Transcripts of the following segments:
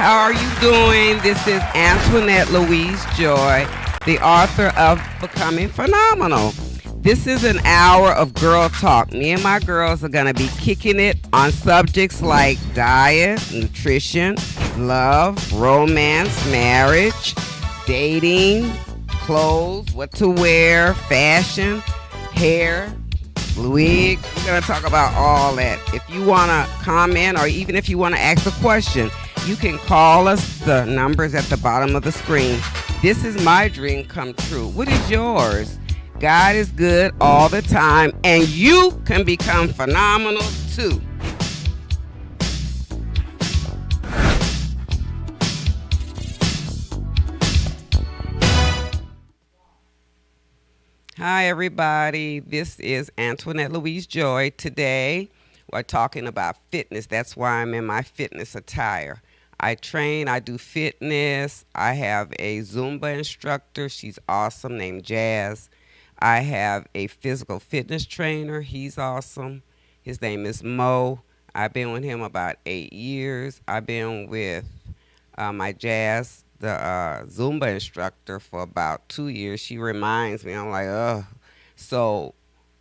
How are you doing? This is Antoinette Louise Joy, the author of Becoming Phenomenal. This is an hour of girl talk. Me and my girls are going to be kicking it on subjects like diet, nutrition, love, romance, marriage, dating, clothes, what to wear, fashion, hair, wig. We're going to talk about all that. If you want to comment or even if you want to ask a question, you can call us. The numbers at the bottom of the screen. This is my dream come true. What is yours? God is good all the time, and you can become phenomenal too. Hi, everybody. This is Antoinette Louise Joy. Today, we're talking about fitness. That's why I'm in my fitness attire. I train, I do fitness. I have a Zumba instructor. She's awesome, named Jazz. I have a physical fitness trainer. He's awesome. His name is Mo. I've been with him about 8 years. I've been with my Jazz, the Zumba instructor, for about 2 years. She reminds me, I'm like, ugh. So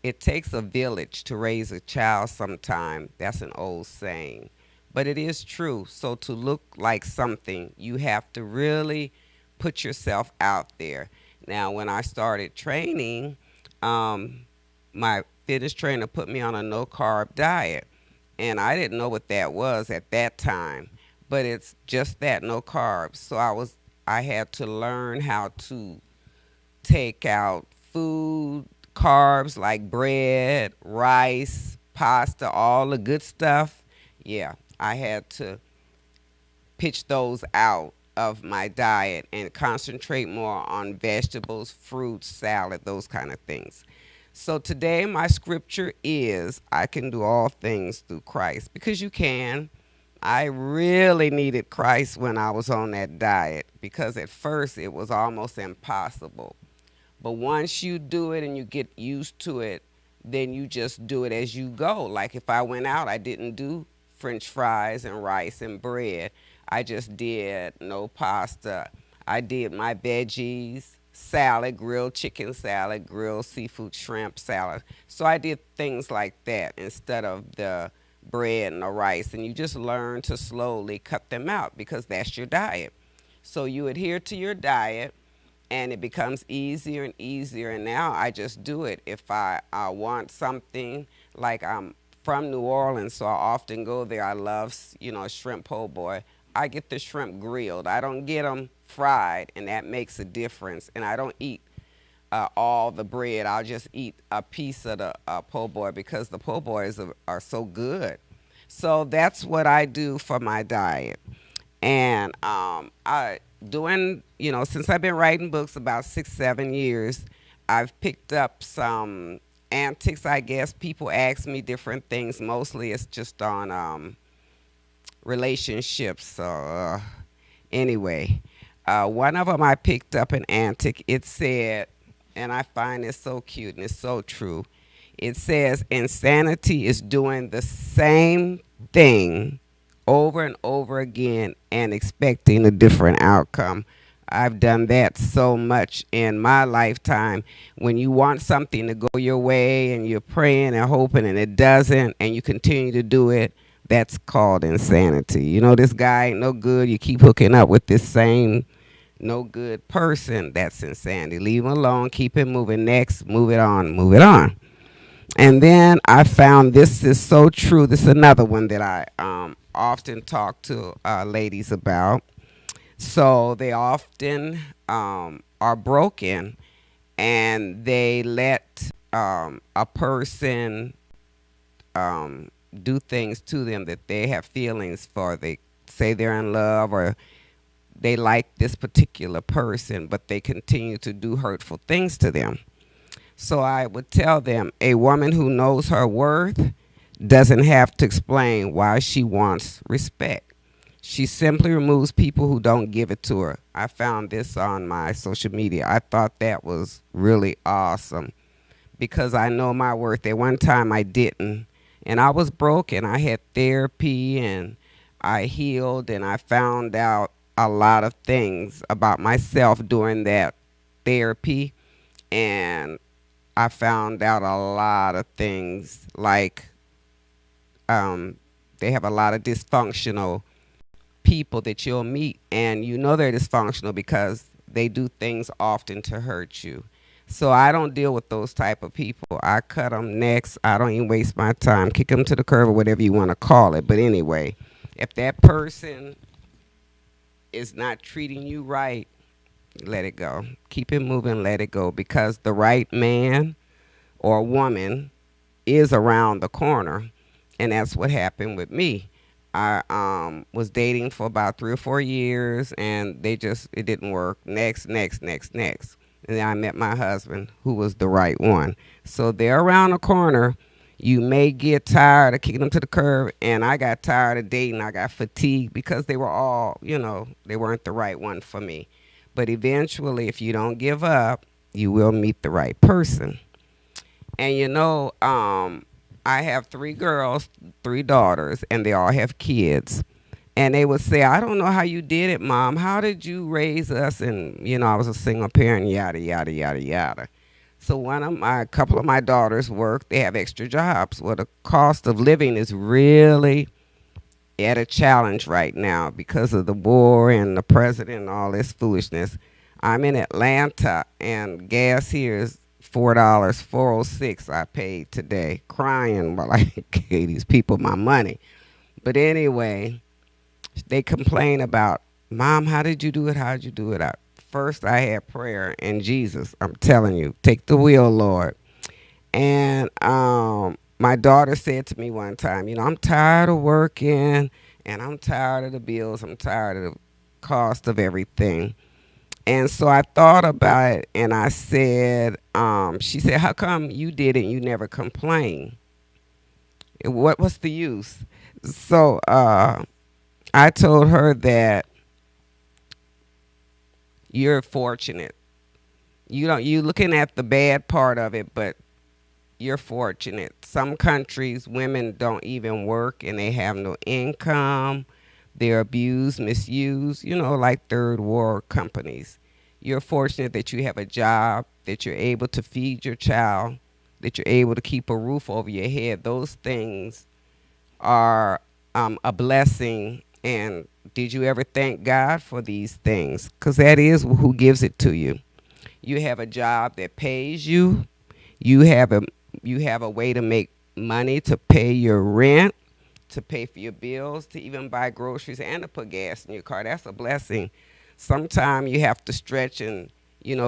it takes a village to raise a child sometime. That's an old saying. But it is true. So to look like something, you have to really put yourself out there. Now, when I started training, my fitness trainer put me on a no-carb diet. And I didn't know what that was at that time. But it's just that, no carbs. So I had to learn how to take out food, carbs like bread, rice, pasta, all the good stuff. Yeah, I had to pitch those out of my diet and concentrate more on vegetables, fruits, salad, those kind of things. So today my scripture is, I can do all things through Christ, because you can. I really needed Christ when I was on that diet, because at first it was almost impossible. But once you do it and you get used to it, then you just do it as you go. Like if I went out, I didn't do French fries and rice and bread. I just did no pasta. I did my veggies, salad, grilled chicken salad, grilled seafood shrimp salad. So I did things like that instead of the bread and the rice. And you just learn to slowly cut them out, because that's your diet. So you adhere to your diet, and it becomes easier and easier. And now I just do it. If I want something, like I'm from New Orleans, so I often go there. I love, shrimp po' boy. I get the shrimp grilled. I don't get them fried, and that makes a difference. And I don't eat all the bread. I'll just eat a piece of the po' boy, because the po' boys are so good. So that's what I do for my diet. And since I've been writing books about 6-7 years, I've picked up some antics, I guess. People ask me different things. Mostly it's just on relationships. So anyway, one of them I picked up an antic. It said, and I find it so cute and it's so true. It says, insanity is doing the same thing over and over again and expecting a different outcome. I've done that so much in my lifetime. When you want something to go your way and you're praying and hoping and it doesn't, and you continue to do it, that's called insanity. This guy ain't no good. You keep hooking up with this same no good person. That's insanity. Leave him alone. Keep it moving. Next, move it on. Move it on. And then I found this is so true. This is another one that I often talk to ladies about. So they often are broken, and they let a person do things to them that they have feelings for. They say they're in love, or they like this particular person, but they continue to do hurtful things to them. So I would tell them, a woman who knows her worth doesn't have to explain why she wants respect. She simply removes people who don't give it to her. I found this on my social media. I thought that was really awesome, because I know my worth. At one time I didn't, and I was broke, and I had therapy, and I healed and I found out a lot of things about myself during that therapy. And I found out a lot of things like um, they have a lot of dysfunctional people that you'll meet, and you know they're dysfunctional because they do things often to hurt you. So I don't deal with those type of people. I cut them next. I don't even waste my time. Kick them to the curb or whatever you want to call it. But anyway, if that person is not treating you right, let it go. Keep it moving, let it go, because the right man or woman is around the corner. And that's what happened with me. I was dating for about 3 or 4 years, and it didn't work. Next. And then I met my husband, who was the right one. So they're around the corner. You may get tired of kicking them to the curb, and I got tired of dating. I got fatigued because they were all, they weren't the right one for me. But eventually, if you don't give up, you will meet the right person. And I have 3 girls, 3 daughters, and they all have kids. And they would say, I don't know how you did it, Mom. How did you raise us? And, I was a single parent, yada, yada, yada, yada. So a couple of my daughters work. They have extra jobs. Well, the cost of living is really at a challenge right now because of the war and the president and all this foolishness. I'm in Atlanta, and gas here is $4, 4.06 I paid today, crying while I gave these people my money. But anyway, they complain about, Mom, how did you do it? How did you do it? First, I had prayer and Jesus. I'm telling you, take the wheel, Lord. And my daughter said to me one time, I'm tired of working, and I'm tired of the bills. I'm tired of the cost of everything. And so I thought about it, and I said, she said, how come you did it and you never complained? What's the use? So I told her that you're fortunate. You looking at the bad part of it, but you're fortunate. Some countries, women don't even work and they have no income. They're abused, misused, like third world companies. You're fortunate that you have a job, that you're able to feed your child, that you're able to keep a roof over your head. Those things are a blessing. And did you ever thank God for these things? Because that is who gives it to you. You have a job that pays you. You have a way to make money to pay your rent, to pay for your bills, to even buy groceries and to put gas in your car. That's a blessing. Sometimes you have to stretch and,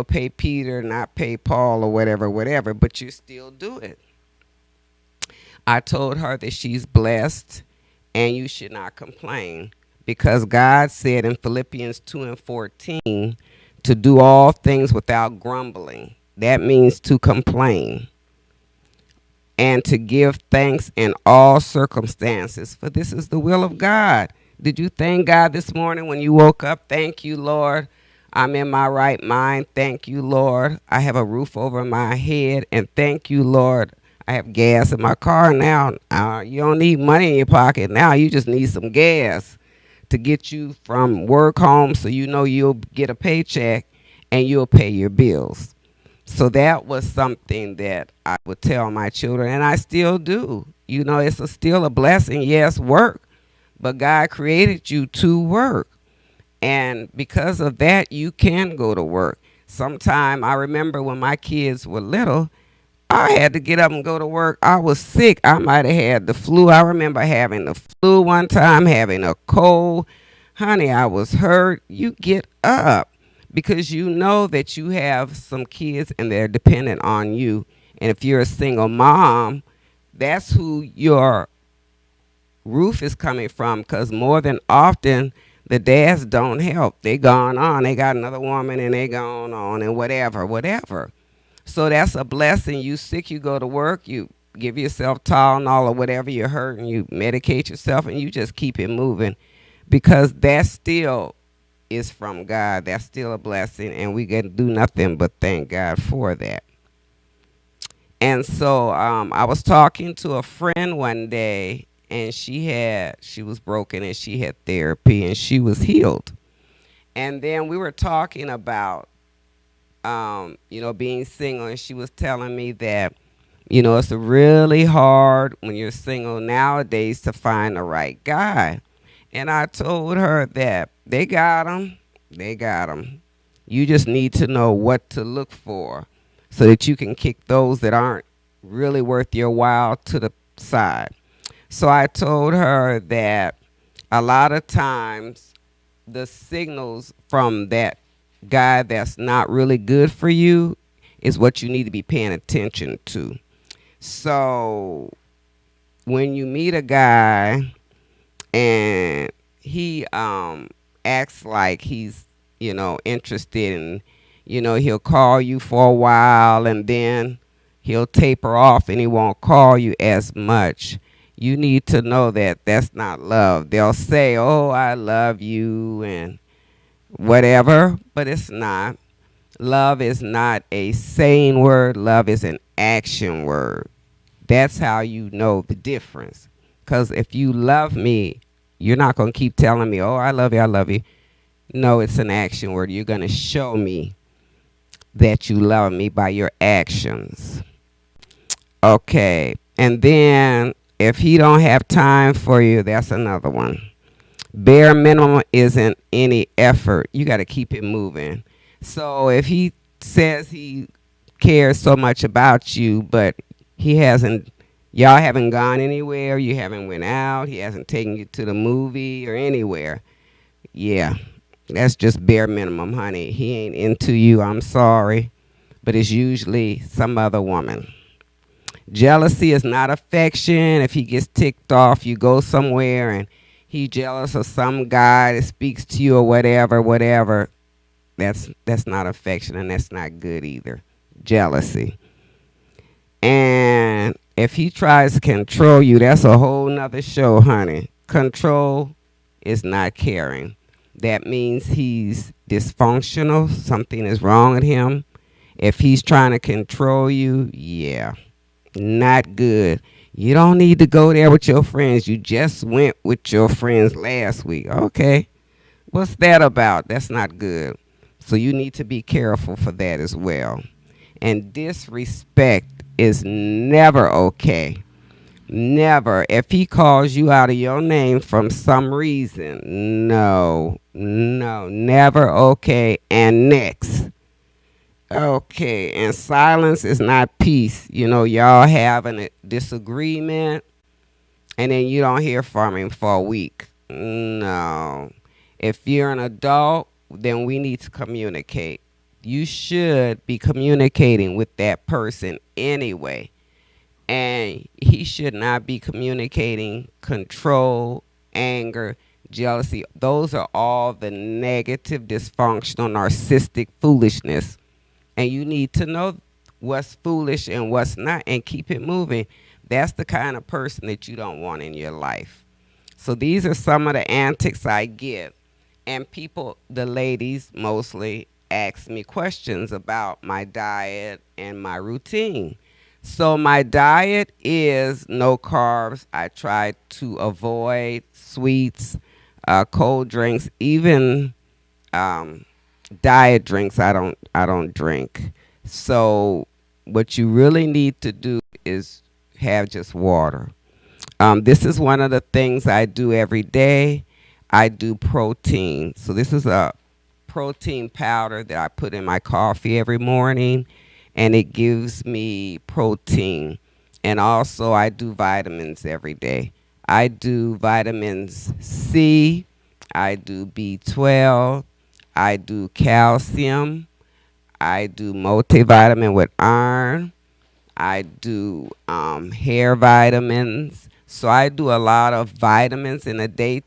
pay Peter, not pay Paul or whatever, but you still do it. I told her that she's blessed and you should not complain because God said in Philippians 2:14 to do all things without grumbling. That means to complain. And to give thanks in all circumstances, for this is the will of God. Did you thank God this morning when you woke up? Thank you, Lord. I'm in my right mind. Thank you, Lord. I have a roof over my head. And thank you, Lord. I have gas in my car now. You don't need money in your pocket now. You just need some gas to get you from work home so you'll get a paycheck and you'll pay your bills. So that was something that I would tell my children, and I still do. It's still a blessing. Yes, work, but God created you to work. And because of that, you can go to work. Sometime I remember when my kids were little, I had to get up and go to work. I was sick. I might have had the flu. I remember having the flu one time, having a cold. Honey, I was hurt. You get up because you know that you have some kids and they're dependent on you. And if you're a single mom, that's who your roof is coming from, because more than often the dads don't help. They gone on. They got another woman and they gone on and whatever. So that's a blessing. You sick, you go to work, you give yourself Tylenol or whatever you're hurting, you medicate yourself, and you just keep it moving, because that still is from God. That's still a blessing, and we can do nothing but thank God for that. And so I was talking to a friend one day, and she was broken, and she had therapy, and she was healed. And then we were talking about being single, and she was telling me that, it's really hard when you're single nowadays to find the right guy. And I told her that they got them. They got them. You just need to know what to look for so that you can kick those that aren't really worth your while to the side. So I told her that a lot of times the signals from that guy that's not really good for you is what you need to be paying attention to. So when you meet a guy and he acts like he's interested, and he'll call you for a while, and then he'll taper off and he won't call you as much, you need to know that that's not love. They'll say, oh, I love you and whatever, but it's not. Love is not a saying word. Love is an action word. That's how you know the difference. Because if you love me, you're not going to keep telling me, oh, I love you, I love you. No, it's an action word. You're going to show me that you love me by your actions. Okay. And then if he don't have time for you, that's another one. Bare minimum isn't any effort. You got to keep it moving. So if he says he cares so much about you, but y'all haven't gone anywhere, you haven't went out, he hasn't taken you to the movie or anywhere, yeah, that's just bare minimum, honey. He ain't into you, I'm sorry, but it's usually some other woman. Jealousy is not affection. If he gets ticked off, you go somewhere and he jealous of some guy that speaks to you or whatever, that's not affection, and that's not good either. Jealousy. And if he tries to control you, that's a whole nother show, honey. Control is not caring. That means he's dysfunctional. Something is wrong with him. If he's trying to control you, yeah, not good. You don't need to go there with your friends. You just went with your friends last week. Okay. What's that about? That's not good. So you need to be careful for that as well. And disrespect is never okay. Never. If he calls you out of your name from some reason, no, never okay. And next. Okay, and silence is not peace. Y'all having a disagreement, and then you don't hear from him for a week. No. If you're an adult, then we need to communicate. You should be communicating with that person anyway. And he should not be communicating control, anger, jealousy. Those are all the negative, dysfunctional, narcissistic foolishness. And you need to know what's foolish and what's not and keep it moving. That's the kind of person that you don't want in your life. So these are some of the antics I get. And people, the ladies mostly, ask me questions about my diet and my routine. So my diet is no carbs. I try to avoid sweets, cold drinks, even diet drinks. I don't drink. So what you really need to do is have just water. This is one of the things I do every day. I do protein. So this is a protein powder that I put in my coffee every morning, and it gives me protein. And also I do vitamins every day. I do vitamins C, I do B12, I do calcium, I do multivitamin with iron, I do hair vitamins. So I do a lot of vitamins in a day,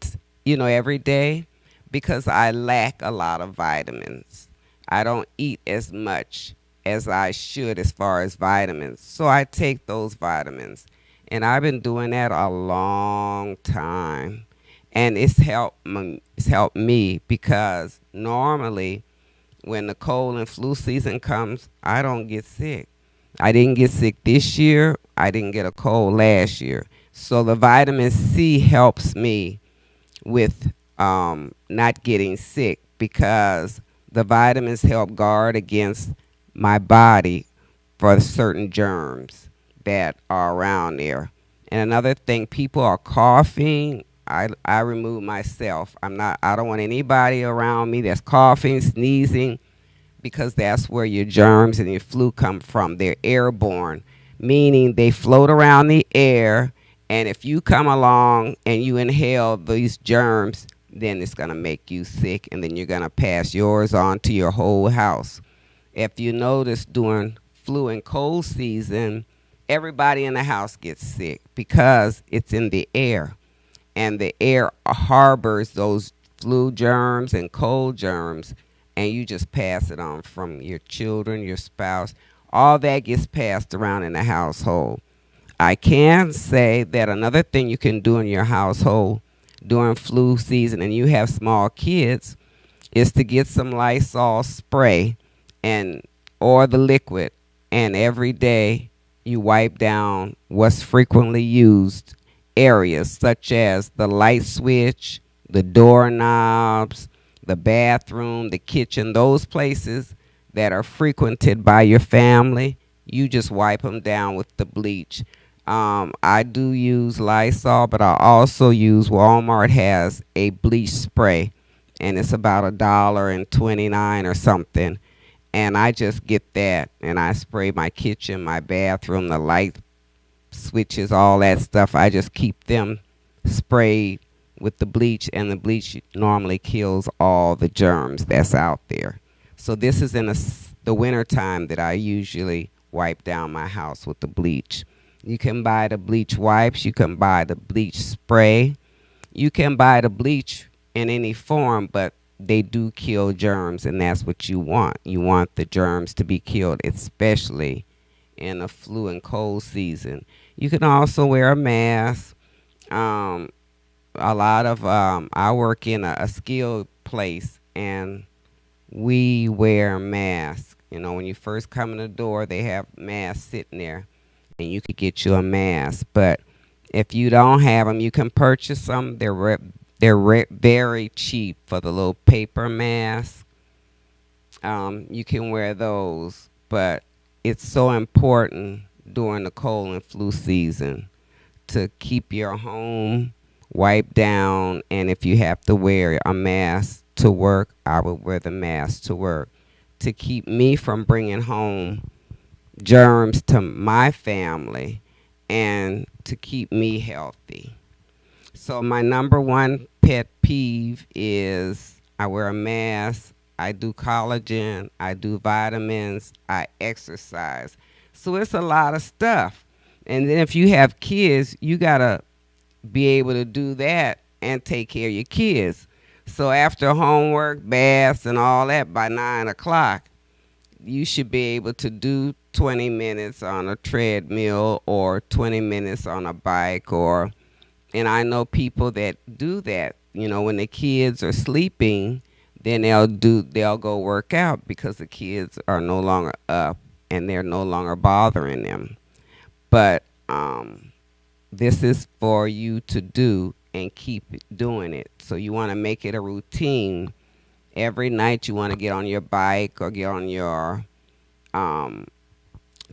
every day, because I lack a lot of vitamins. I don't eat as much as I should as far as vitamins. So I take those vitamins. And I've been doing that a long time. And it's helped me because normally when the cold and flu season comes, I don't get sick. I didn't get sick this year. I didn't get a cold last year So the vitamin C helps me with not getting sick because the vitamins help guard against my body for certain germs that are around there. And another thing, people are coughing. I remove myself. I don't want anybody around me that's coughing, sneezing, because that's where your germs and your flu come from. They're airborne, meaning they float around the air. And if you come along and you inhale these germs, then it's going to make you sick, and then you're going to pass yours on to your whole house. If you notice during flu and cold season, everybody in the house gets sick because it's in the air, and the air harbors those flu germs and cold germs, and you just pass it on from your children, your spouse. All that gets passed around in the household. I can say that another thing you can do in your household during flu season and you have small kids is to get some Lysol spray and or the liquid, and every day you wipe down what's frequently used areas such as the light switch, the doorknobs, the bathroom, the kitchen, those places that are frequented by your family. You just wipe them down with the bleach. I do use Lysol, but I also use Walmart has a bleach spray, and it's about $1.29 or something. And I just get that, and I spray my kitchen, my bathroom, the light switches, all that stuff. I just keep them sprayed with the bleach, and the bleach normally kills all the germs that's out there. So this is in the winter time that I usually wipe down my house with the bleach. You can buy the bleach wipes. You can buy the bleach spray. You can buy the bleach in any form, but they do kill germs, and that's what you want. You want the germs to be killed, especially in the flu and cold season. You can also wear a mask. A lot of I work in a skilled place, and we wear masks. You know, when you first come in the door, they have masks sitting there, and you could get you a mask. But if you don't have them, you can purchase them. They're very cheap for the little paper mask. You can wear those, but it's so important during the cold and flu season to keep your home wiped down. And if you have to wear a mask to work, I would wear the mask to work to keep me from bringing home germs to my family and to keep me healthy. So my number one pet peeve is I wear a mask, I do collagen, I do vitamins, I exercise. So it's a lot of stuff. And then if you have kids, you got to be able to do that and take care of your kids. So after homework, baths, and all that, by 9 o'clock, you should be able to do 20 minutes on a treadmill or 20 minutes on a bike. And I know people that do that. You know, when the kids are sleeping, then they'll go work out because the kids are no longer up and they're no longer bothering them. But this is for you to do and keep doing it. So you want to make it a routine. Every night you want to get on your bike or get on your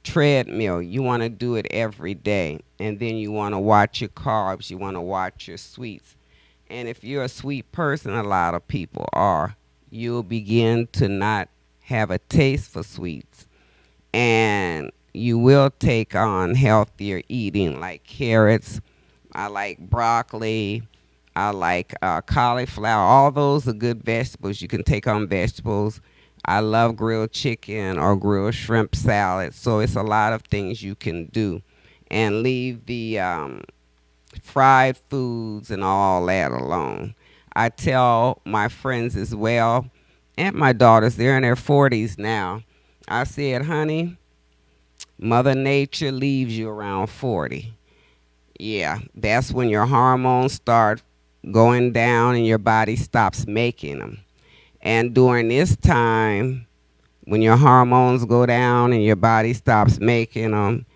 treadmill. You want to do it every day. And then you want to watch your carbs. You want to watch your sweets. And if you're a sweet person, a lot of people are, you'll begin to not have a taste for sweets. And you will take on healthier eating like carrots. I like broccoli. I like cauliflower. All those are good vegetables. You can take on vegetables. I love grilled chicken or grilled shrimp salad. So it's a lot of things you can do. And leave the fried foods and all that alone. I tell my friends as well, and my daughters, they're in their 40s now. I said, honey, Mother Nature leaves you around 40. Yeah, that's when your hormones start going down and your body stops making them. And during this time, when your hormones go down and your body stops making them,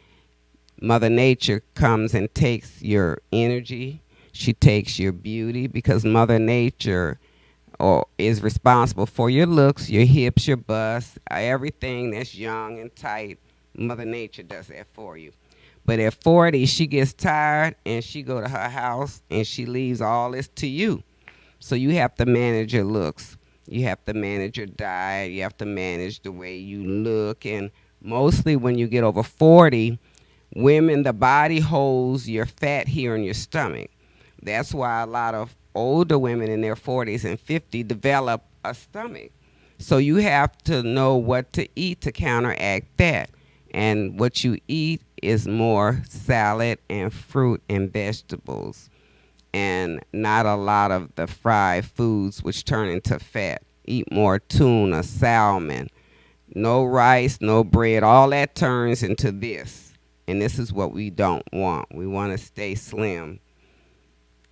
Mother Nature comes and takes your energy. She takes your beauty because Mother Nature is responsible for your looks, your hips, your bust, everything that's young and tight. Mother Nature does that for you. But at 40, she gets tired and she go to her house and she leaves all this to you. So you have to manage your looks. You have to manage your diet. You have to manage the way you look. And mostly when you get over 40, women, the body holds your fat here in your stomach. That's why a lot of older women in their 40s and 50s develop a stomach. So you have to know what to eat to counteract that. And what you eat is more salad and fruit and vegetables, and not a lot of the fried foods which turn into fat. Eat more tuna, salmon, no rice, no bread. All that turns into this. And this is what we don't want. We want to stay slim.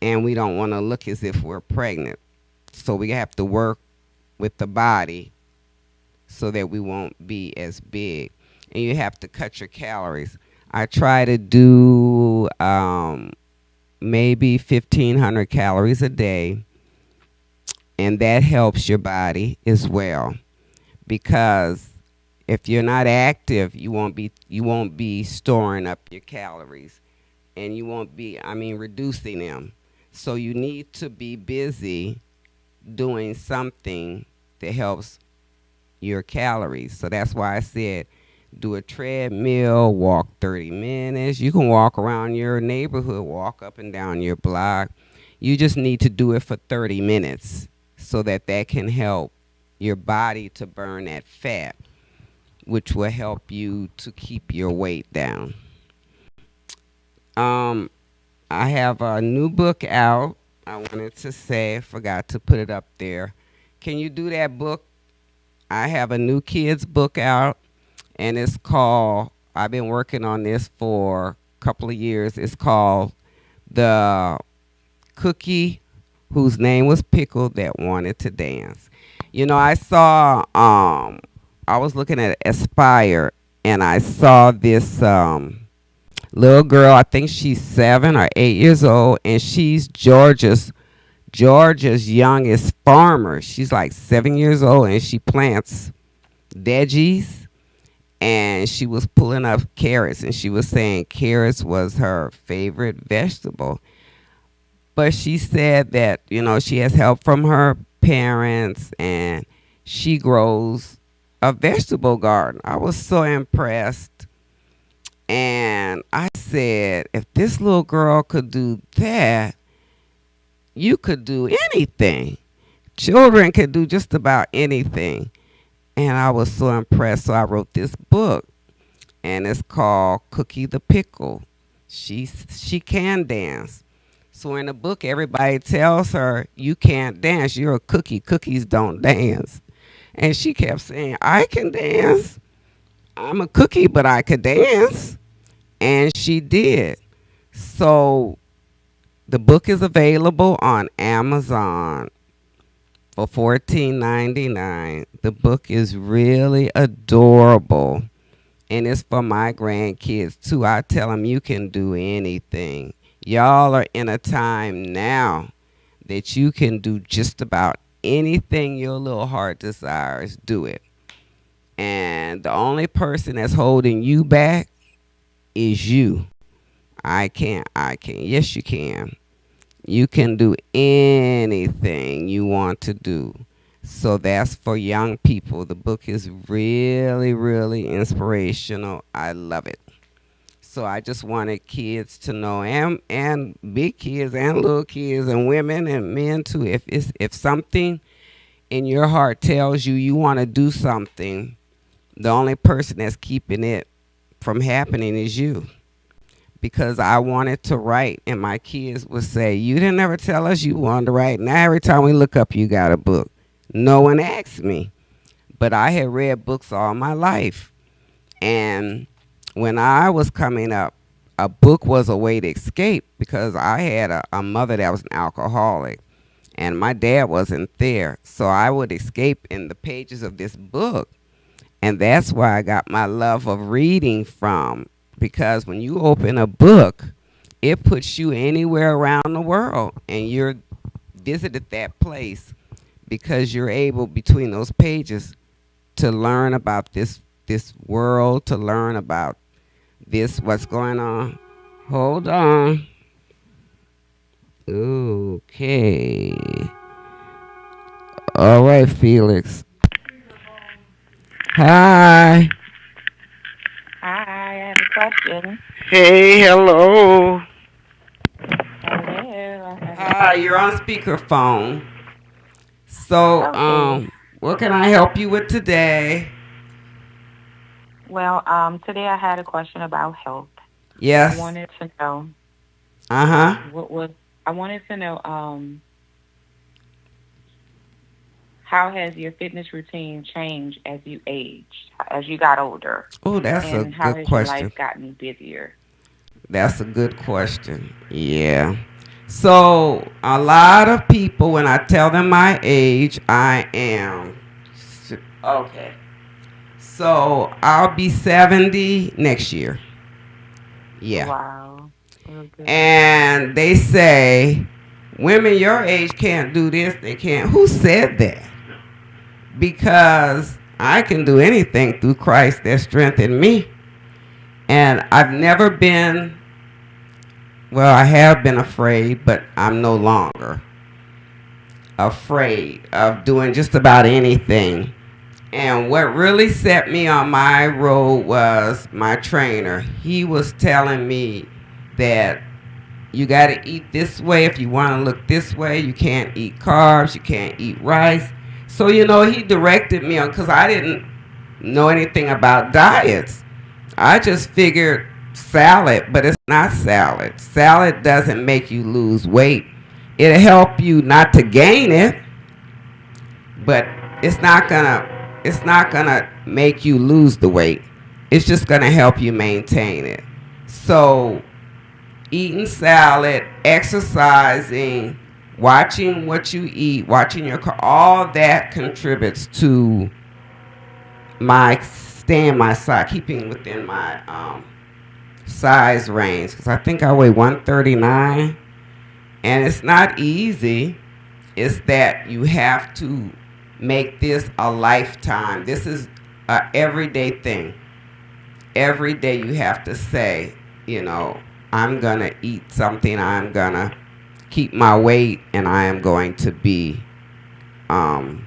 And we don't want to look as if we're pregnant. So we have to work with the body so that we won't be as big. And you have to cut your calories. I try to do maybe 1,500 calories a day. And that helps your body as well. Because if you're not active, you won't be storing up your calories, and you won't be reducing them. So you need to be busy doing something that helps your calories. So that's why I said do a treadmill, walk 30 minutes. You can walk around your neighborhood, walk up and down your block. You just need to do it for 30 minutes so that can help your body to burn that fat, which will help you to keep your weight down. I have a new book out. I wanted to say, I forgot to put it up there. Can you do that book? I have a new kids book out, and it's called, I've been working on this for a couple of years. It's called The Cookie Whose Name Was Pickle That Wanted to Dance. You know, I saw, I was looking at Aspire, and I saw this little girl. I think she's 7 or 8 years old, and she's Georgia's youngest farmer. She's like 7 years old, and she plants veggies. And she was pulling up carrots, and she was saying carrots was her favorite vegetable. But she said that, she has help from her parents, and she grows a vegetable garden. I was so impressed. And I said, if this little girl could do that, you could do anything. Children can do just about anything. And I was so impressed. So I wrote this book, and it's called Cookie the Pickle. She can dance. So in the book, everybody tells her, you can't dance. You're a cookie. Cookies don't dance. And she kept saying, I can dance. I'm a cookie, but I could dance. And she did. So the book is available on Amazon for $14.99. The book is really adorable. And it's for my grandkids, too. I tell them you can do anything. Y'all are in a time now that you can do just about anything your little heart desires. Do it. And the only person that's holding you back is you. I can't. Yes, you can. You can do anything you want to do. So that's for young people. The book is really, really inspirational. I love it. So I just wanted kids to know, and big kids and little kids and women and men too. If something in your heart tells you you want to do something, the only person that's keeping it from happening is you. Because I wanted to write, and my kids would say, you didn't ever tell us you wanted to write. Now every time we look up, you got a book. No one asked me. But I had read books all my life. And when I was coming up, a book was a way to escape, because I had a mother that was an alcoholic, and my dad wasn't there. So I would escape in the pages of this book. And that's where I got my love of reading from. because when you open a book, it puts you anywhere around the world, and you're visited that place because you're able between those pages to learn about this world, to learn about this what's going on. Hold on. Okay. All right, Felix. Hi. Hi, I have a question. Hey, hello. Hello. Hi, you're on speakerphone. So, Okay. what can I help you with today? Well, today I had a question about health. I Yes. wanted to know Uh huh. what was I wanted to know how has your fitness routine changed as you aged, as you got older, Oh, that's a and how good has your life question. gotten busier? That's a good question. Yeah. So, a lot of people, when I tell them my age, I am. Okay. So, I'll be 70 next year. Yeah. Wow. Real good. And they say, women your age can't do this. They can't. Who said that? Because I can do anything through Christ that strengthened me. And I've never been, well, I have been afraid, but I'm no longer afraid of doing just about anything. And what really set me on my road was my trainer. He was telling me that you got to eat this way if you want to look this way. You can't eat carbs. You can't eat rice. So, he directed me on, because I didn't know anything about diets. I just figured salad, but it's not salad. Salad doesn't make you lose weight. It'll help you not to gain it, but it's not gonna make you lose the weight. It's just gonna help you maintain it. So eating salad, exercising, watching what you eat, watching all that contributes to my staying my size, keeping within my size range. Because I think I weigh 139, and it's not easy. It's that you have to make this a lifetime. This is a everyday thing. Every day you have to say, I'm gonna eat something. I'm gonna keep my weight, and I am going to be um,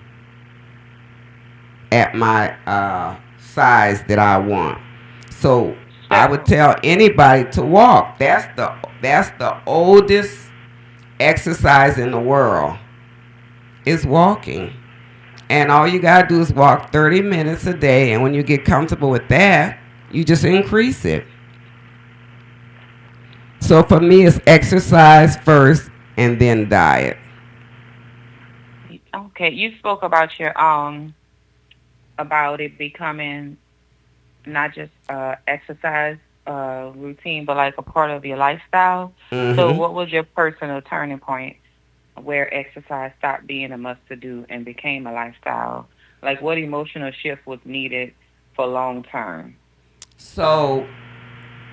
at my size that I want. So I would So, tell anybody to walk. That's the oldest exercise in the world, is walking. And all you gotta do is walk 30 minutes a day, and when you get comfortable with that, you just increase it. So for me, it's exercise first and then diet. okay, you spoke about your about it becoming not just exercise routine, but like a part of your lifestyle. So, Hmm. what was your personal turning point where exercise stopped being a must to do and became a lifestyle? Like, what emotional shift was needed for long term? So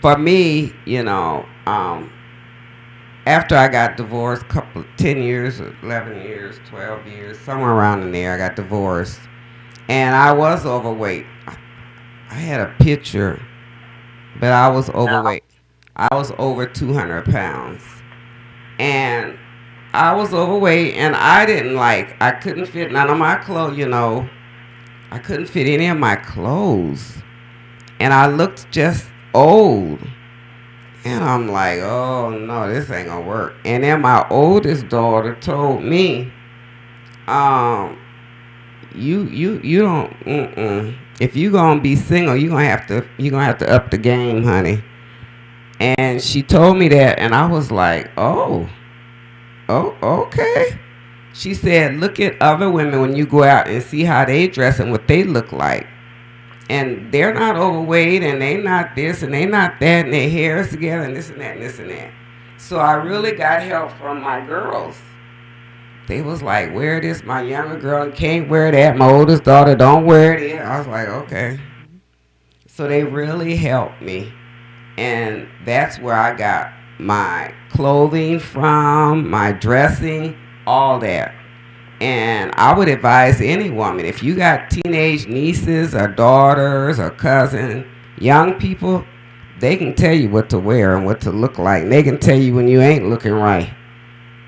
for me, after I got divorced, 10 years, 11 years, 12 years, somewhere around in there, I got divorced, and I was overweight. I had a picture, but I was overweight. I was over 200 pounds, and I was overweight, and I couldn't fit none of my clothes. I couldn't fit any of my clothes, and I looked just old. And I'm like, oh no, this ain't gonna work. And then my oldest daughter told me, um, you don't, if you gonna be single, you gonna have to up the game, honey. And she told me that, and I was like, oh, okay. She said, look at other women when you go out and see how they dress and what they look like. And they're not overweight, and they not this, and they not that, and their hair is together, and this and that, and this and that. So I really got help from my girls. They was like, wear this. My younger girl can't wear that. My oldest daughter don't wear it. I was like, okay. So they really helped me. And that's where I got my clothing from, my dressing, all that. And I would advise any woman, if you got teenage nieces or daughters or cousins, young people, they can tell you what to wear and what to look like. And they can tell you when you ain't looking right.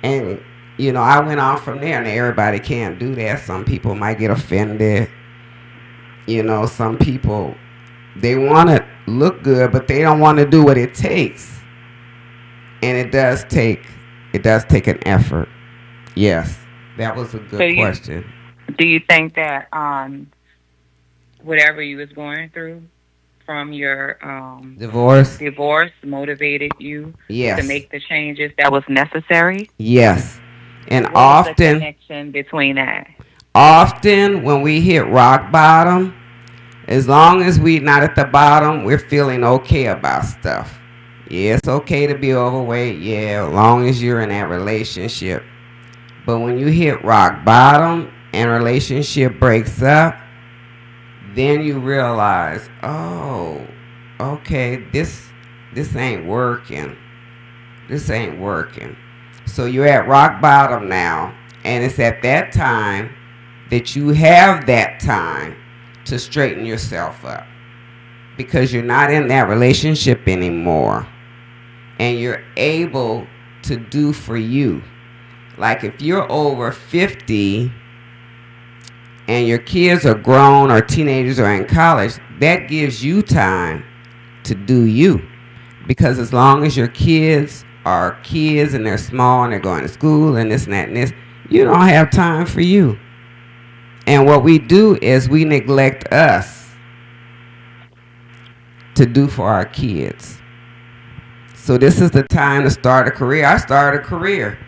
And, I went on from there, and everybody can't do that. Some people might get offended. Some people, they want to look good, but they don't want to do what it takes. And it does take an effort. Yes, that was a good question. Do you think that whatever you was going through from your divorce motivated you yes. to make the changes that was necessary? Yes. And what often was the connection between that? Often when we hit rock bottom, as long as we're not at the bottom, we're feeling okay about stuff. Yeah, it's okay to be overweight, yeah, as long as you're in that relationship. But when you hit rock bottom and relationship breaks up, then you realize, oh, okay, this ain't working. This ain't working. So you're at rock bottom now, and it's at that time that you have that time to straighten yourself up, because you're not in that relationship anymore, and you're able to do for you. Like if you're over 50 and your kids are grown or teenagers or in college, that gives you time to do you. Because as long as your kids are kids and they're small and they're going to school and this and that and this, you don't have time for you. And what we do is we neglect us to do for our kids. So this is the time to start a career. I started a career.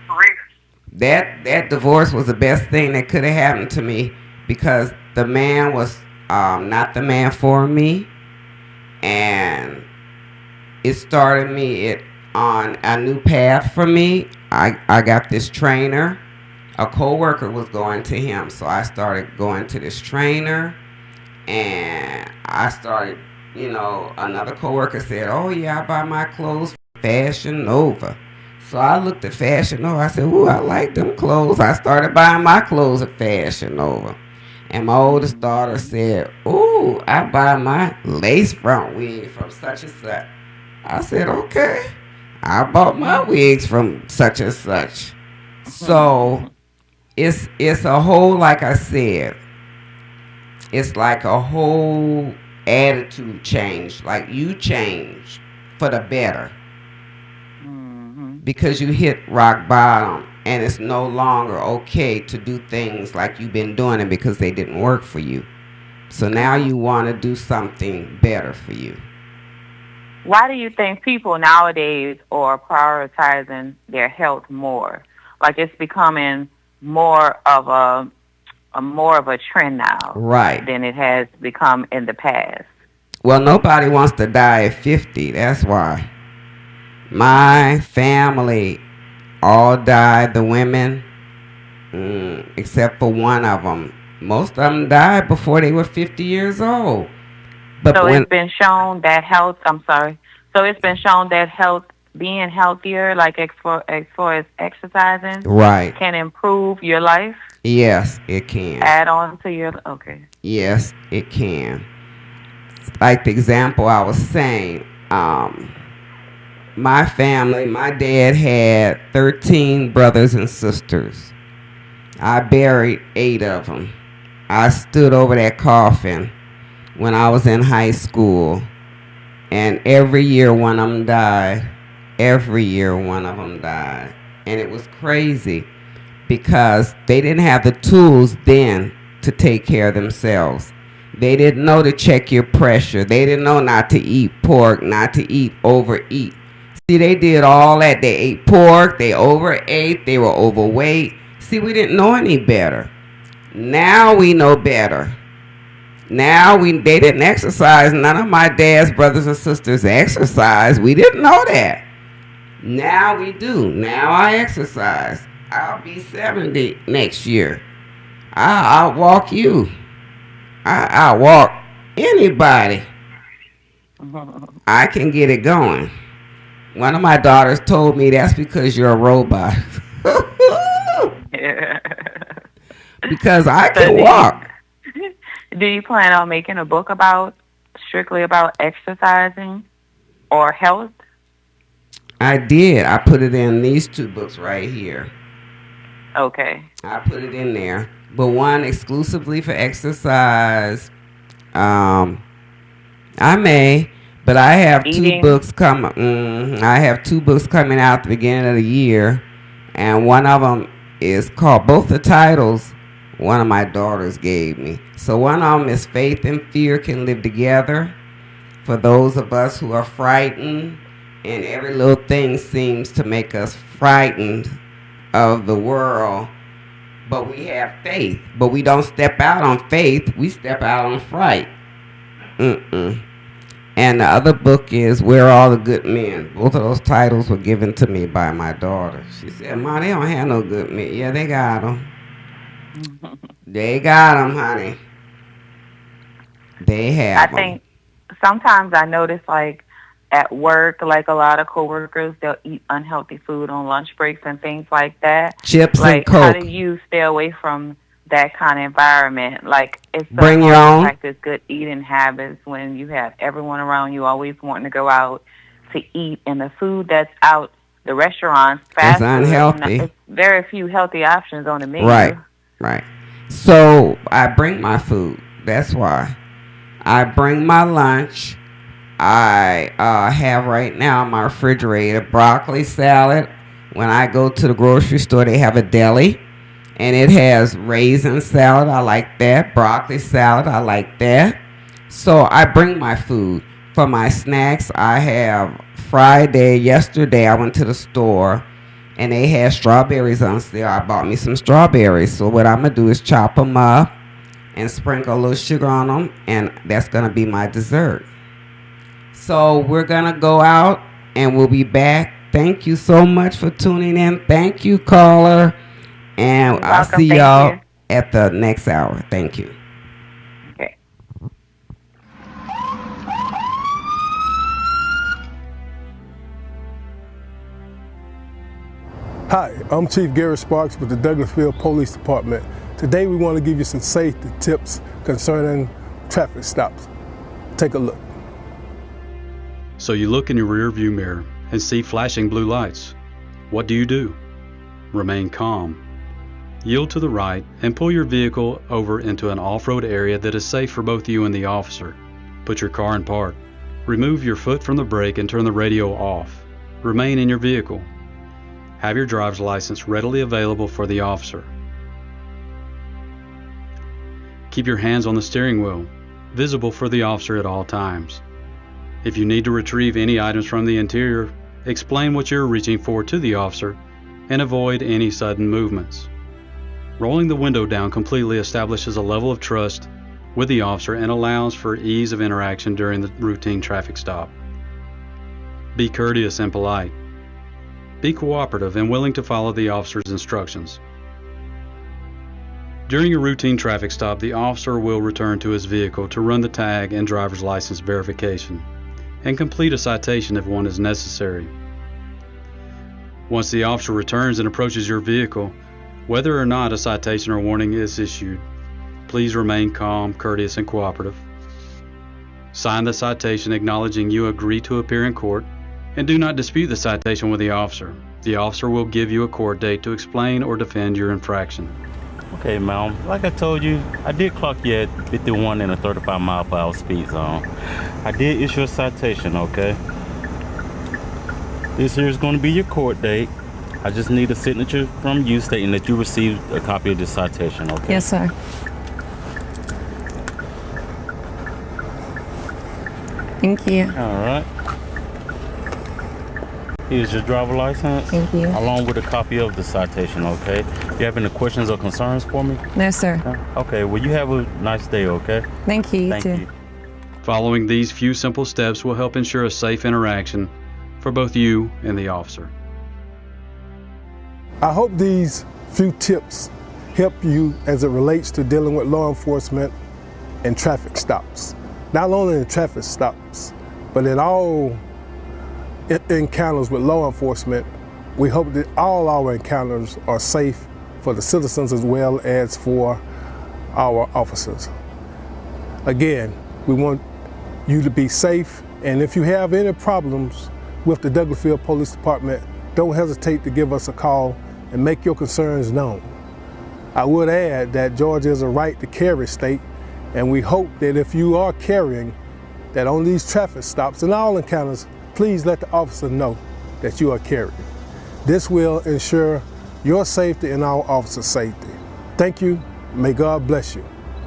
That divorce was the best thing that could have happened to me, because the man was not the man for me, and it started me on a new path for me. I got this trainer. A co-worker was going to him, so I started going to this trainer, and I started, another co-worker said, oh yeah, I buy my clothes from Fashion Nova. So I looked at Fashion Nova. I said, ooh, I like them clothes. I started buying my clothes at Fashion Nova. And my oldest daughter said, ooh, I buy my lace front wig from such and such. I said, okay. I bought my wigs from such and such. So it's a whole, like I said, it's like a whole attitude change. Like you change for the better. Because you hit rock bottom, and it's no longer okay to do things like you've been doing it because they didn't work for you. So now you want to do something better for you. Why do you think people nowadays are prioritizing their health more? Like it's becoming more of a trend now, right, than it has become in the past. Well, nobody wants to die at 50. That's why. My family all died, the women, except for one of them. Most of them died before they were 50 years old. But so it's been shown that health, so it's been shown that health, being healthier, like as far as exercising, right, can improve your life? Yes, it can. Add on to your, okay. Yes, it can. Like the example I was saying, my family, my dad had 13 brothers and sisters. I buried 8 of them. I stood over that coffin when I was in high school, and every year one of them died. Every year one of them died. And it was crazy because they didn't have the tools then to take care of themselves. They didn't know to check your pressure. They didn't know not to eat pork, not to overeat. See, they did all that. They ate pork, they overate, they were overweight. See, we didn't know any better. Now we know better. Now they didn't exercise. None of my dad's brothers and sisters exercise. We didn't know that. Now we do. Now I exercise. I'll be 70 next year. I'll walk you. I'll walk anybody. I can get it going. One of my daughters told me that's because you're a robot. Yeah. Because I So can walk. do you plan on making a book about strictly about exercising or health? I did. I put it in these two books right here. Okay. I put it in there. But one exclusively for exercise. Um, I may, but I have two Eating. books coming. I have two books coming out at the beginning of the year, and one of them is called. Both the titles, one of my daughters gave me. So one of them is "Faith and Fear Can Live Together." For those of us who are frightened, and every little thing seems to make us frightened of the world, but we have faith. But we don't step out on faith; we step out on fright. Mm-mm. And the other book is Where Are All the Good Men? Both of those titles were given to me by my daughter. She said, "Ma, they don't have no good men." Yeah, they got them. They got them, honey. They I have them. think sometimes I notice like at work, like a lot of coworkers, they'll eat unhealthy food on lunch breaks and things like that. Chips and Like, how Coke. do you stay away from that kind of environment? Like, it's so Bring your hard to own. practice good eating habits when you have everyone around you always wanting to go out to eat, and the food that's out, the restaurants, It's fast food, unhealthy. it's very few healthy options on the menu. Right, right. So I bring my food. That's why. I bring my lunch. I have right now in my refrigerator broccoli salad. When I go to the grocery store, they have a deli, and it has raisin salad. I like that. Broccoli salad. I like that. So I bring my food. For my snacks, I have yesterday, I went to the store, and they had strawberries on sale. I bought me some strawberries. So what I'm going to do is chop them up and sprinkle a little sugar on them, and that's going to be my dessert. So we're going to go out, and we'll be back. Thank you so much for tuning in. Thank you, caller. And You're I'll welcome. see Thank y'all you. at the next hour. Thank you. Okay. Hi, I'm Chief Gary Sparks with the Douglasville Police Department. Today we want to give you some safety tips concerning traffic stops. Take a look. So you look in your rear view mirror and see flashing blue lights. What do? Remain calm. Yield to the right and pull your vehicle over into an off-road area that is safe for both you and the officer. Put your car in park. Remove your foot from the brake and turn the radio off. Remain in your vehicle. Have your driver's license readily available for the officer. Keep your hands on the steering wheel, visible for the officer at all times. If you need to retrieve any items from the interior, explain what you're reaching for to the officer and avoid any sudden movements. Rolling the window down completely establishes a level of trust with the officer and allows for ease of interaction during the routine traffic stop. Be courteous and polite. Be cooperative and willing to follow the officer's instructions. During a routine traffic stop, the officer will return to his vehicle to run the tag and driver's license verification and complete a citation if one is necessary. Once the officer returns and approaches your vehicle, whether or not a citation or warning is issued, please remain calm, courteous, and cooperative. Sign the citation acknowledging you agree to appear in court, and do not dispute the citation with the officer. The officer will give you a court date to explain or defend your infraction. Okay, ma'am. Like I told you, I did clock you at 51 in a 35 mile per hour speed zone. I did issue a citation, okay? This here is going to be your court date. I just need a signature from you stating that you received a copy of this citation, okay? Yes, sir. Thank you. All right. Here's your driver license. Thank you. Along with a copy of the citation, okay? Do you have any questions or concerns for me? No, sir. Okay, well, you have a nice day, okay? Thank you. You Thank too. you. Following these few simple steps will help ensure a safe interaction for both you and the officer. I hope these few tips help you as it relates to dealing with law enforcement and traffic stops. Not only in traffic stops, But in all encounters with law enforcement, we hope that all our encounters are safe for the citizens as well as for our officers. Again, we want you to be safe, and if you have any problems with the Douglasville Police Department, don't hesitate to give us a call and make your concerns known. I would add that Georgia is a right to carry state, and we hope that if you are carrying, that on these traffic stops and all encounters, please let the officer know that you are carrying. This will ensure your safety and our officers' safety. Thank you, may God bless you,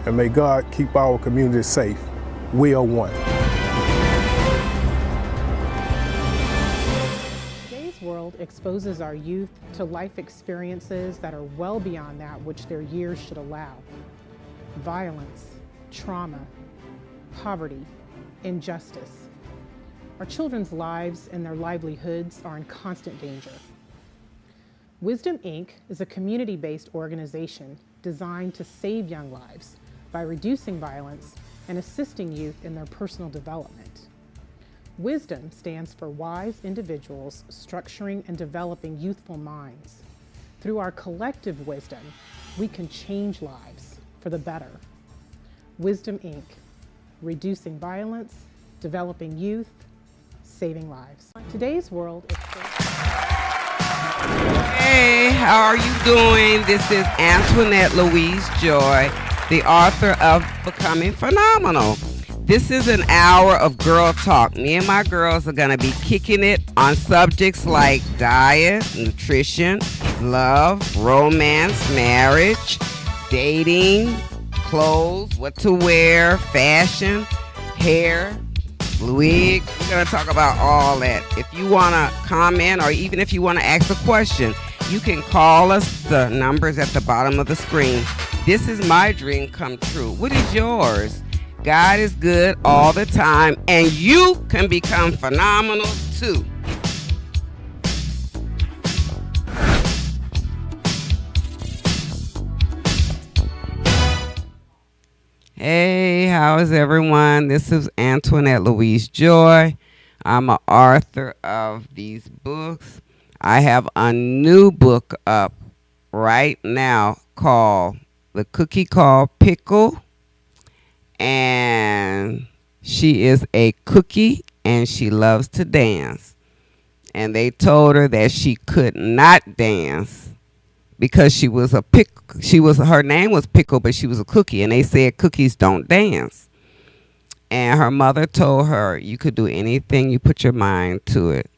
and may God keep our community safe. We are one. Today's world exposes our youth to life experiences that are well beyond that which their years should allow. Violence, trauma, poverty, injustice. Our children's lives and their livelihoods are in constant danger. Wisdom, Inc. is a community-based organization designed to save young lives by reducing violence and assisting youth in their personal development. Wisdom stands for wise individuals structuring and developing youthful minds. Through our collective wisdom, we can change lives for the better. Wisdom, Inc. Reducing violence, developing youth, saving lives. Today's world is... Hey, how are you doing? This is Antoinette Louise Joy, the author of Becoming Phenomenal. This is an hour of girl talk. Me and my girls are going to be kicking it on subjects like diet, nutrition, love, romance, marriage, dating, clothes, what to wear, fashion, hair, wig. We're going to talk about all that. If you want to comment or even if you want to ask a question, you can call us. The number's at the bottom of the screen. This is my dream come true. What is yours? God is good all the time, and you can become phenomenal too. Hey, how is everyone? This is Antoinette Louise Joy. I'm an author of these books. I have a new book up right now called The Cookie Called Pickle. And she is a cookie and she loves to dance. And they told her that she could not dance because she was a her name was Pickle, but she was a cookie, and they said cookies don't dance. And her mother told her, you could do anything you put your mind to it.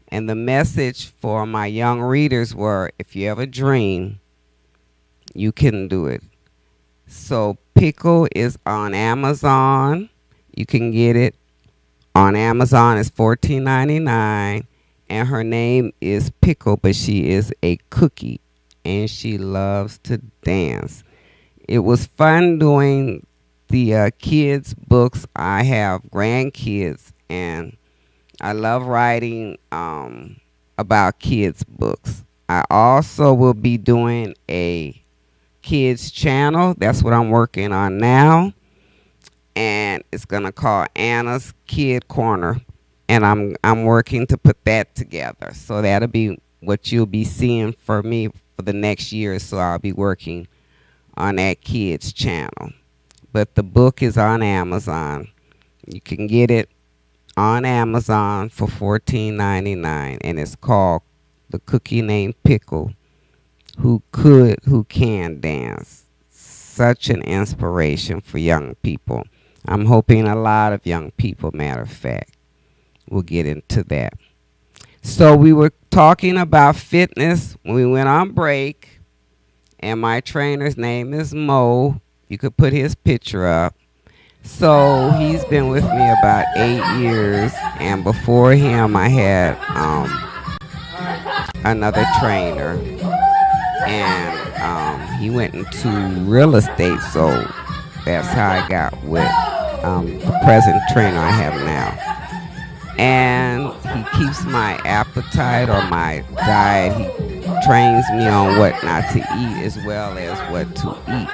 And the message for my young readers were, if you have a dream, you can do it. So Pickle is on Amazon. You can get it on Amazon. It's $14.99, and her name is Pickle, but she is a cookie. And she loves to dance. It was fun doing the kids' books. I have grandkids, and I love writing about kids' books. I also will be doing a kids channel. That's what I'm working on now. And it's going to call Anna's Kid Corner. And I'm working to put that together. So that'll be what you'll be seeing for me for the next year. So I'll be working on that kids channel. But the book is on Amazon. You can get it on Amazon for $14.99, and it's called The Cookie Named Pickle, Who Can Dance. Such an inspiration for young people. I'm hoping a lot of young people, matter of fact, will get into that. So we were talking about fitness when we went on break, and my trainer's name is Mo. You could put his picture up. So he's been with me about 8 years, and before him I had another trainer, and he went into real estate, so that's how I got with the present trainer I have now. And he keeps my appetite or my diet. He trains me on what not to eat as well as what to eat.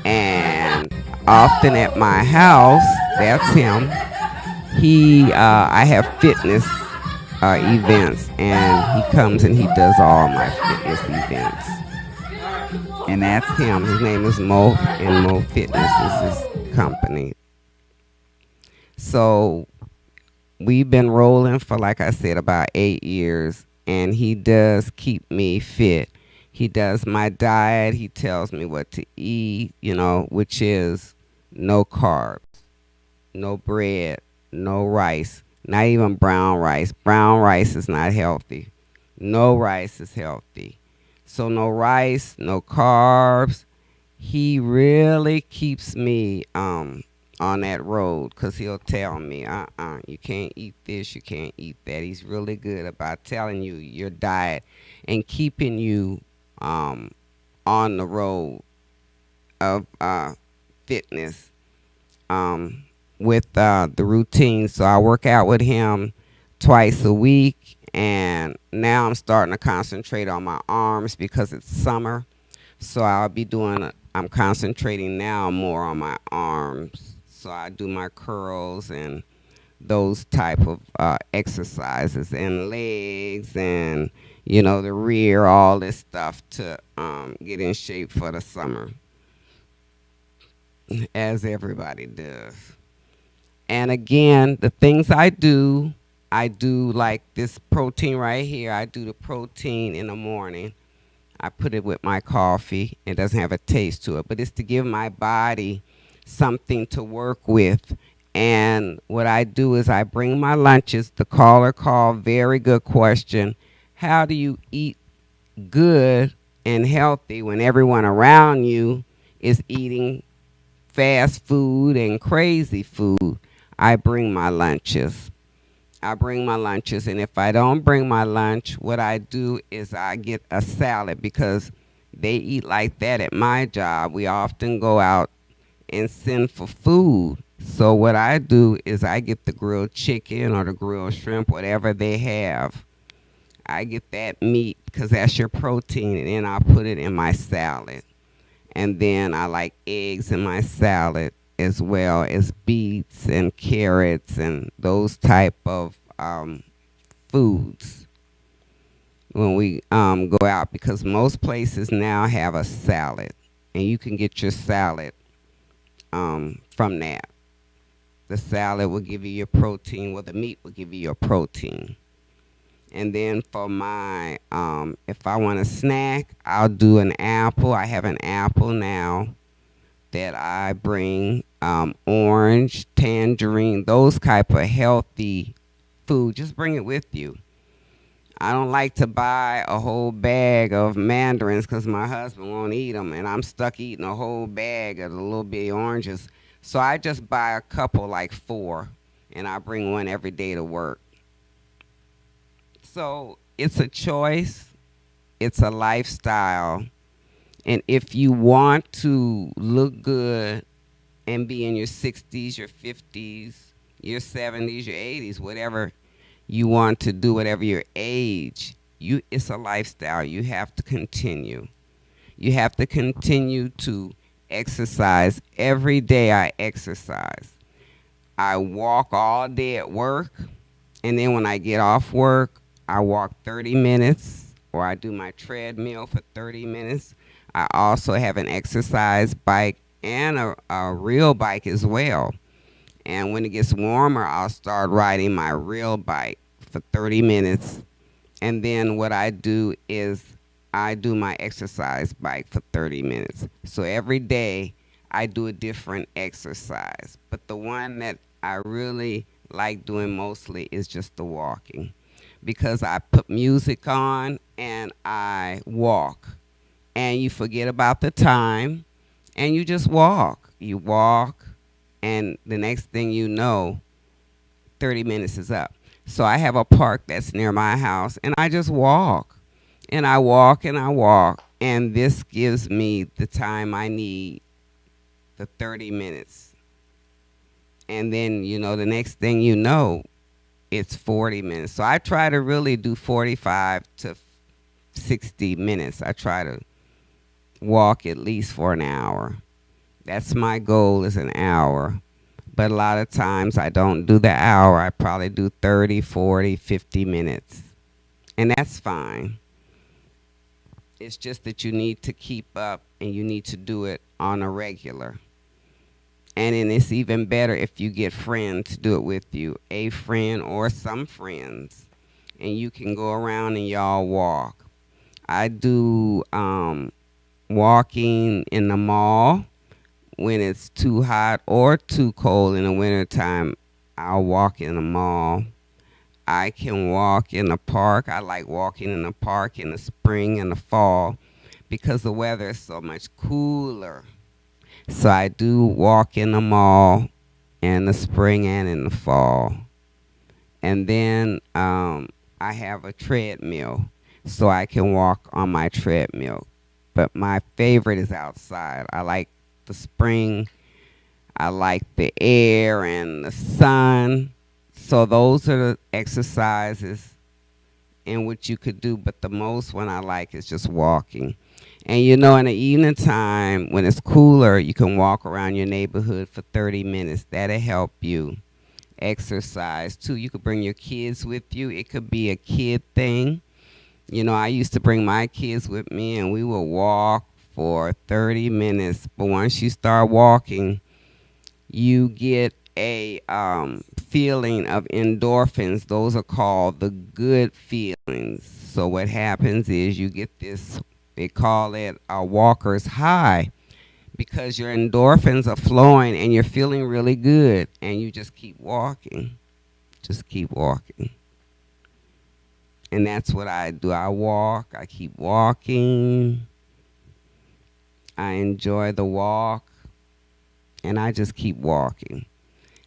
And often at my house, that's him, I have fitness events, and he comes and he does all my fitness events. And that's him. His name is Mo, and Mo Fitness is his company. So we've been rolling for, like I said, about 8 years, and he does keep me fit. He does my diet. He tells me what to eat, which is no carbs, no bread, no rice, not even brown rice. Brown rice is not healthy. No rice is healthy. So no rice, no carbs. He really keeps me on that road, because he'll tell me, you can't eat this, you can't eat that. He's really good about telling you your diet and keeping you on the road of fitness with the routine. So I work out with him twice a week, and now I'm starting to concentrate on my arms because it's summer. So I'm concentrating now more on my arms. So I do my curls and those type of exercises, and legs, and the rear, all this stuff to get in shape for the summer, as everybody does. And again, the things I do like this protein right here. I do the protein in the morning. I put it with my coffee. It doesn't have a taste to it, but it's to give my body something to work with. And what I do is I bring my lunches. The caller called, very good question. How do you eat good and healthy when everyone around you is eating fast food and crazy food? I bring my lunches. And if I don't bring my lunch, what I do is I get a salad, because they eat like that at my job. We often go out and send for food. So what I do is I get the grilled chicken or the grilled shrimp, whatever they have. I get that meat, because that's your protein, and then I put it in my salad. And then I like eggs in my salad, as well as beets and carrots and those type of foods when we go out, because most places now have a salad, and you can get your salad from that. The salad will give you your protein, the meat will give you your protein. And then for my, if I want a snack, I'll do an apple. I have an apple now that I bring, orange, tangerine, those type of healthy food. Just bring it with you. I don't like to buy a whole bag of mandarins, because my husband won't eat them, and I'm stuck eating a whole bag of the little bitty oranges. So I just buy a couple, like 4, and I bring one every day to work. So it's a choice. It's a lifestyle. And if you want to look good and be in your 60s, your 50s, your 70s, your 80s, whatever you want to do, whatever your age, it's a lifestyle. You have to continue. You have to continue to exercise. Every day I exercise. I walk all day at work, and then when I get off work, I walk 30 minutes, or I do my treadmill for 30 minutes. I also have an exercise bike and a real bike as well. And when it gets warmer, I'll start riding my real bike for 30 minutes. And then what I do is I do my exercise bike for 30 minutes. So every day I do a different exercise. But the one that I really like doing mostly is just the walking, because I put music on and I walk. And you forget about the time, and you just walk. You walk, and the next thing you know, 30 minutes is up. So I have a park that's near my house, and I just walk. And I walk and I walk, and this gives me the time I need, the 30 minutes. And then, the next thing you know, it's 40 minutes. So I try to really do 45 to 60 minutes. I try to walk at least for an hour. That's my goal, is an hour. But a lot of times I don't do the hour. I probably do 30, 40, 50 minutes. And that's fine. It's just that you need to keep up and you need to do it on a regular. And then it's even better if you get friends to do it with you, a friend or some friends. And you can go around and y'all walk. I do walking in the mall when it's too hot or too cold in the wintertime. I'll walk in the mall. I can walk in the park. I like walking in the park in the spring and the fall because the weather is so much cooler. So I do walk in the mall in the spring and in the fall. And then I have a treadmill, so I can walk on my treadmill. But my favorite is outside. I like the spring. I like the air and the sun. So those are the exercises in which you could do. But the most one I like is just walking. And you know, in the evening time, when it's cooler, you can walk around your neighborhood for 30 minutes. That'll help you exercise too. You could bring your kids with you. It could be a kid thing. You know, I used to bring my kids with me and we would walk for 30 minutes. But once you start walking, you get a feeling of endorphins. Those are called the good feelings. So what happens is you get this, they call it a walker's high, because your endorphins are flowing and you're feeling really good, and you just keep walking. Just keep walking. And that's what I do. I walk, I keep walking. I enjoy the walk, and I just keep walking.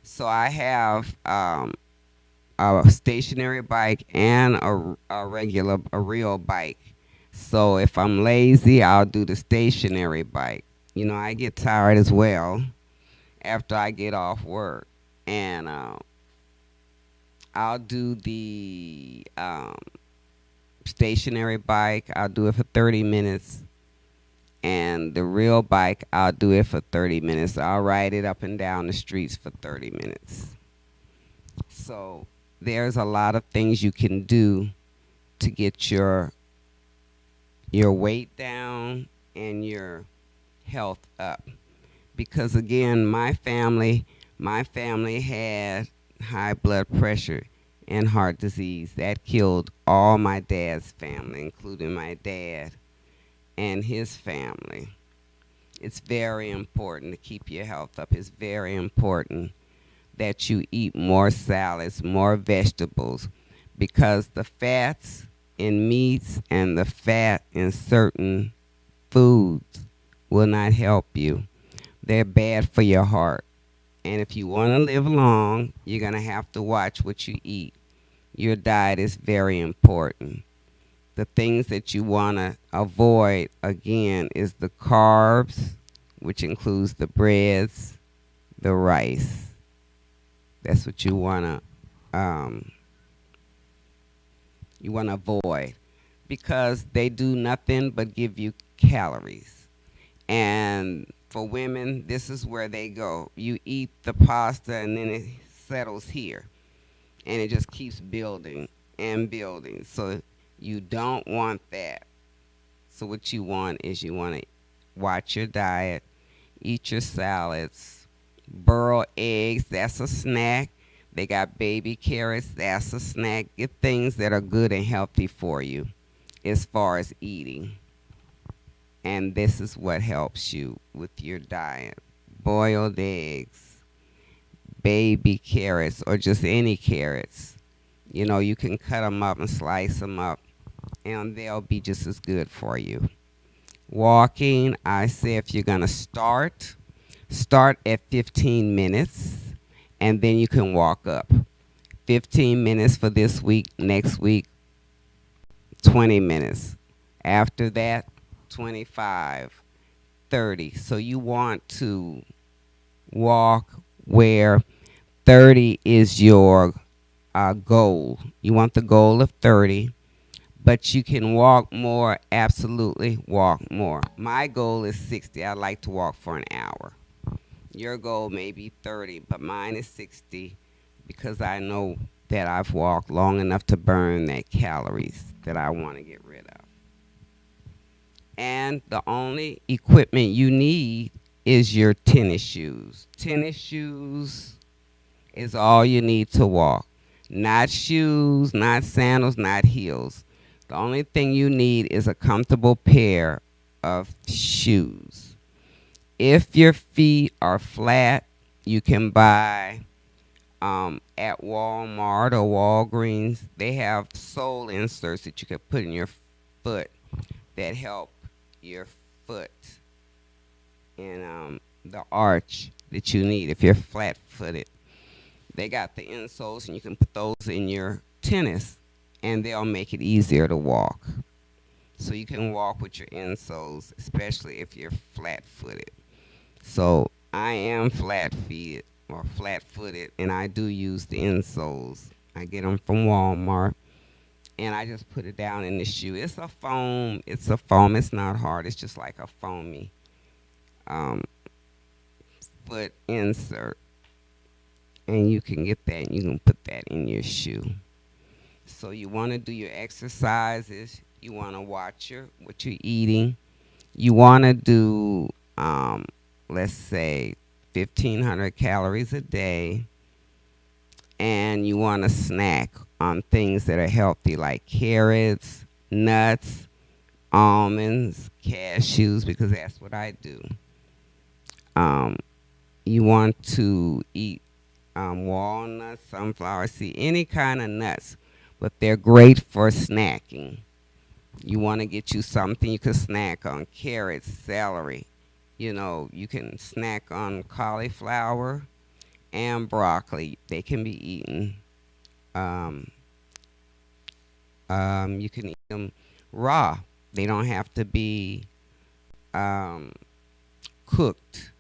So I have a stationary bike and a real bike. So if I'm lazy, I'll do the stationary bike. You know, I get tired as well after I get off work. And I'll do the stationary bike. I'll do it for 30 minutes. And the real bike, I'll do it for 30 minutes. I'll ride it up and down the streets for 30 minutes. So there's a lot of things you can do to get your weight down and your health up. Because again, my family had high blood pressure and heart disease. That killed all my dad's family, including my dad and his family. It's very important to keep your health up. It's very important that you eat more salads, more vegetables, because the fats in meats and the fat in certain foods will not help you. They're bad for your heart. And if you want to live long, you're going to have to watch what you eat. Your diet is very important. The things that you want to avoid, again, is the carbs, which includes the breads, the rice. That's what you want to avoid, because they do nothing but give you calories. And for women, this is where they go. You eat the pasta and then it settles here, and it just keeps building and building. So you don't want that. So what you want is you want to watch your diet, eat your salads, boiled eggs, that's a snack. They got baby carrots, that's a snack. Get things that are good and healthy for you as far as eating. And this is what helps you with your diet. Boiled eggs, baby carrots, or just any carrots. You know, you can cut them up and slice them up, and they'll be just as good for you. Walking, I say if you're going to start at 15 minutes, and then you can walk up. 15 minutes for this week, next week, 20 minutes. After that, 25, 30. So you want to walk where 30 is your goal. You want the goal of 30, but you can walk more, absolutely walk more. My goal is 60. I like to walk for an hour. Your goal may be 30, but mine is 60 because I know that I've walked long enough to burn that calories that I want to get rid of. And the only equipment you need is your tennis shoes. Tennis shoes is all you need to walk. Not shoes, not sandals, not heels. The only thing you need is a comfortable pair of shoes. If your feet are flat, you can buy at Walmart or Walgreens, they have sole inserts that you can put in your foot that help your foot in the arch that you need if you're flat-footed. They got the insoles, and you can put those in your tennis, and they'll make it easier to walk. So you can walk with your insoles, especially if you're flat-footed. So I am flat-footed, and I do use the insoles. I get them from Walmart, and I just put it down in the shoe. It's a foam. It's not hard. It's just like a foamy foot insert. And you can get that, and you can put that in your shoe. So you want to do your exercises. You want to watch what you're eating. You want to do, let's say, 1,500 calories a day. And you want to snack on things that are healthy, like carrots, nuts, almonds, cashews, because that's what I do. You want to eat walnuts, sunflower seed, any kind of nuts, but they're great for snacking. You want to get you something you can snack on: carrots, celery. You know, you can snack on cauliflower and broccoli. They can be eaten. You can eat them raw. They don't have to be cooked,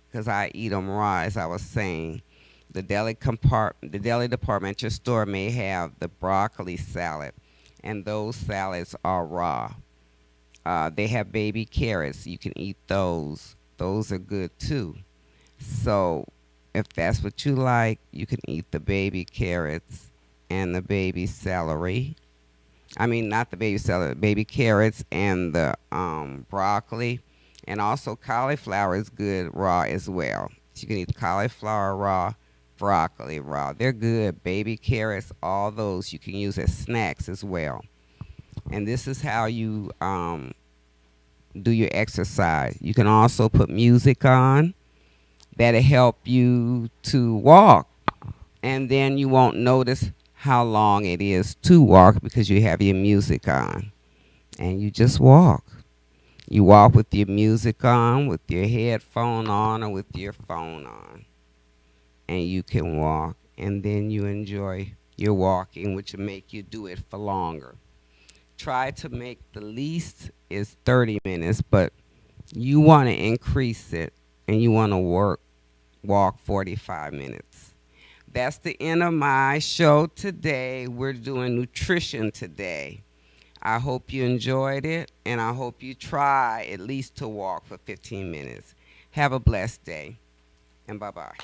because I eat them raw, as I was saying. The deli department at your store may have the broccoli salad, and those salads are raw. They have baby carrots. You can eat those. Those are good too. So if that's what you like, you can eat the baby carrots and the baby celery. I mean, not the baby celery, baby carrots and the broccoli. And also cauliflower is good raw as well. So you can eat cauliflower raw, broccoli raw. They're good. Baby carrots, all those you can use as snacks as well. And this is how you do your exercise. You can also put music on that'll help you to walk. And then you won't notice how long it is to walk because you have your music on. And you just walk. You walk with your music on, with your headphone on, or with your phone on. And you can walk. And then you enjoy your walking, which will make you do it for longer. Try to make the least is 30 minutes, but you want to increase it, and you want to walk 45 minutes. That's the end of my show today. We're doing nutrition today. I hope you enjoyed it, and I hope you try at least to walk for 15 minutes. Have a blessed day, and bye-bye.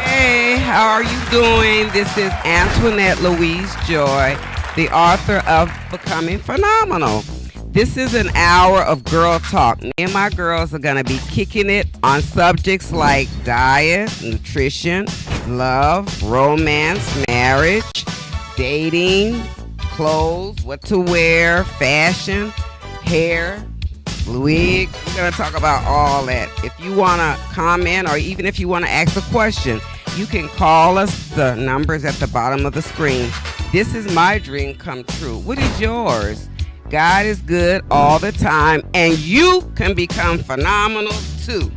Hey, how are you doing? This is Antoinette Louise Joy, the author of Becoming Phenomenal. This is an hour of girl talk. Me and my girls are going to be kicking it on subjects like diet, nutrition, love, romance, marriage, dating, clothes, what to wear, fashion, hair, wig. We're going to talk about all that. If you want to comment, or even if you want to ask a question, you can call us. The number's at the bottom of the screen. This is my dream come true. What is yours? God is good all the time, and you can become phenomenal too.